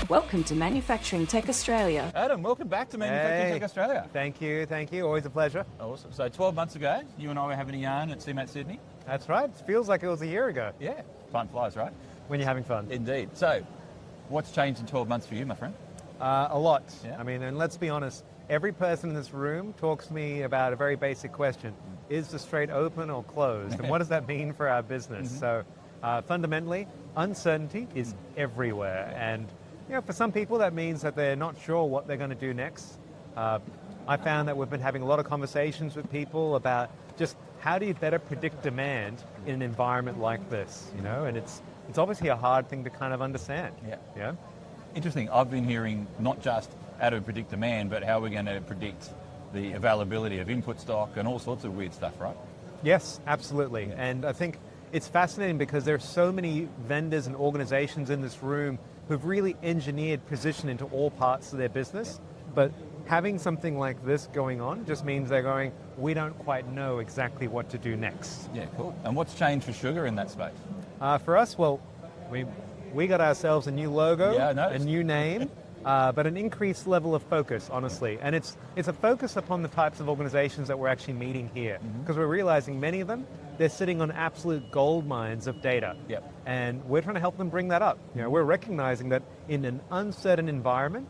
Welcome to Manufacturing Tech Australia. Adam, welcome back to Manufacturing Tech Australia. Thank you. Always a pleasure. Awesome. So 12 months ago, you and I were having a yarn at CeMAT Sydney. That's right. It feels like it was a year ago. Yeah, time flies, right? When you're having fun. Indeed. So, what's changed in 12 months for you, my friend? A lot. Yeah. I mean, and let's be honest, every person in this room talks to me about a very basic question. Is the strait open or closed? And what does that mean for our business? So fundamentally, uncertainty is everywhere. And for some people, that means that they're not sure what they're going to do next. I found that we've been having a lot of conversations with people about just how do you better predict demand in an environment like this, and it's obviously a hard thing to kind of understand. Yeah. Interesting. I've been hearing not just how to predict demand, but how we're going to predict the availability of input stock and all sorts of weird stuff, right? Yes, absolutely. Yeah. And I think it's fascinating because there are so many vendors and organizations in this room who've really engineered precision into all parts of their business. But having something like this going on just means they're going, we don't quite know exactly what to do next. Yeah, cool. And what's changed for Sugar in that space? For us, well, we got ourselves a new logo, a new name, but an increased level of focus, honestly. And it's a focus upon the types of organizations that we're actually meeting here, because we're realizing many of them, they're sitting on absolute gold mines of data. Yep. And we're trying to help them bring that up. We're recognizing that in an uncertain environment,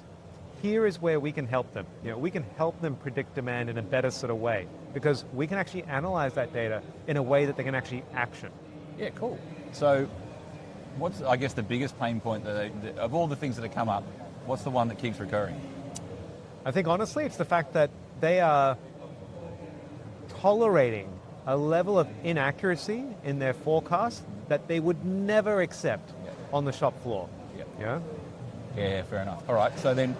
here is where we can help them. We can help them predict demand in a better sort of way, because we can actually analyze that data in a way that they can actually action. Yeah, cool. So what's, I guess, the biggest pain point of all the things that have come up, what's the one that keeps recurring? I think honestly it's the fact that they are tolerating a level of inaccuracy in their forecast that they would never accept on the shop floor. Yeah, fair enough. All right, so then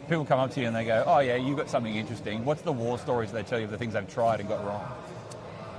people come up to you and they go, oh yeah, you've got something interesting. What's the war stories they tell you of the things they've tried and got wrong?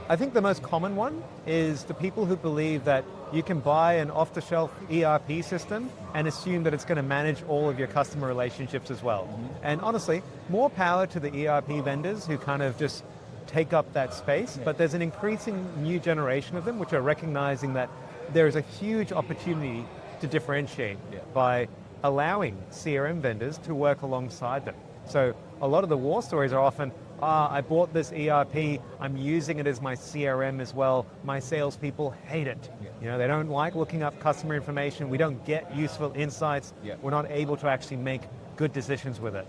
I think the most common one is the people who believe that you can buy an off-the-shelf ERP system and assume that it's going to manage all of your customer relationships as well. And honestly, more power to the ERP vendors who kind of just take up that space, but there's an increasing new generation of them which are recognizing that there is a huge opportunity to differentiate by allowing CRM vendors to work alongside them. So a lot of the war stories are often, I bought this ERP, I'm using it as my CRM as well, my salespeople hate it. They don't like looking up customer information, we don't get useful insights, we're not able to actually make good decisions with it.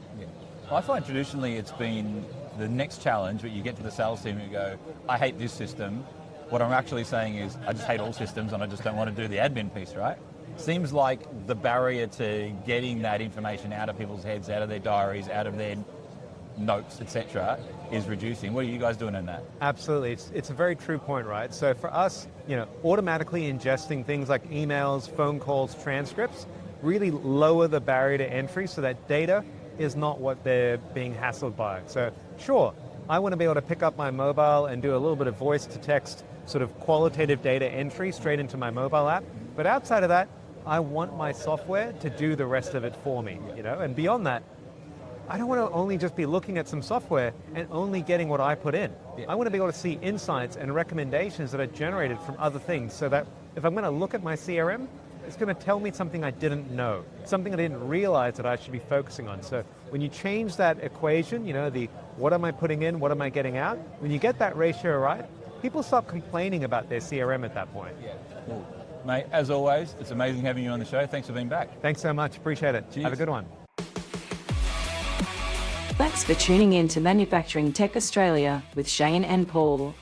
I find traditionally it's been the next challenge where you get to the sales team and you go, I hate this system. What I'm actually saying is, I just hate all systems and I just don't want to do the admin piece, right? Seems like the barrier to getting that information out of people's heads, out of their diaries, out of their notes, etc., is reducing. What are you guys doing in that? Absolutely. It's a very true point, right? So for us, automatically ingesting things like emails, phone calls, transcripts, really lower the barrier to entry so that data is not what they're being hassled by. So sure, I want to be able to pick up my mobile and do a little bit of voice to text sort of qualitative data entry straight into my mobile app. But outside of that, I want my software to do the rest of it for me, and beyond that, I don't want to only just be looking at some software and only getting what I put in. I want to be able to see insights and recommendations that are generated from other things so that if I'm going to look at my CRM, it's going to tell me something I didn't know, something I didn't realize that I should be focusing on. So when you change that equation, the what am I putting in, what am I getting out, when you get that ratio right, people stop complaining about their CRM at that point. Cool. Mate, as always, it's amazing having you on the show. Thanks for being back. Thanks so much. Appreciate it. Cheers. Have a good one. Thanks for tuning in to Manufacturing Tech Australia with Shane and Paul.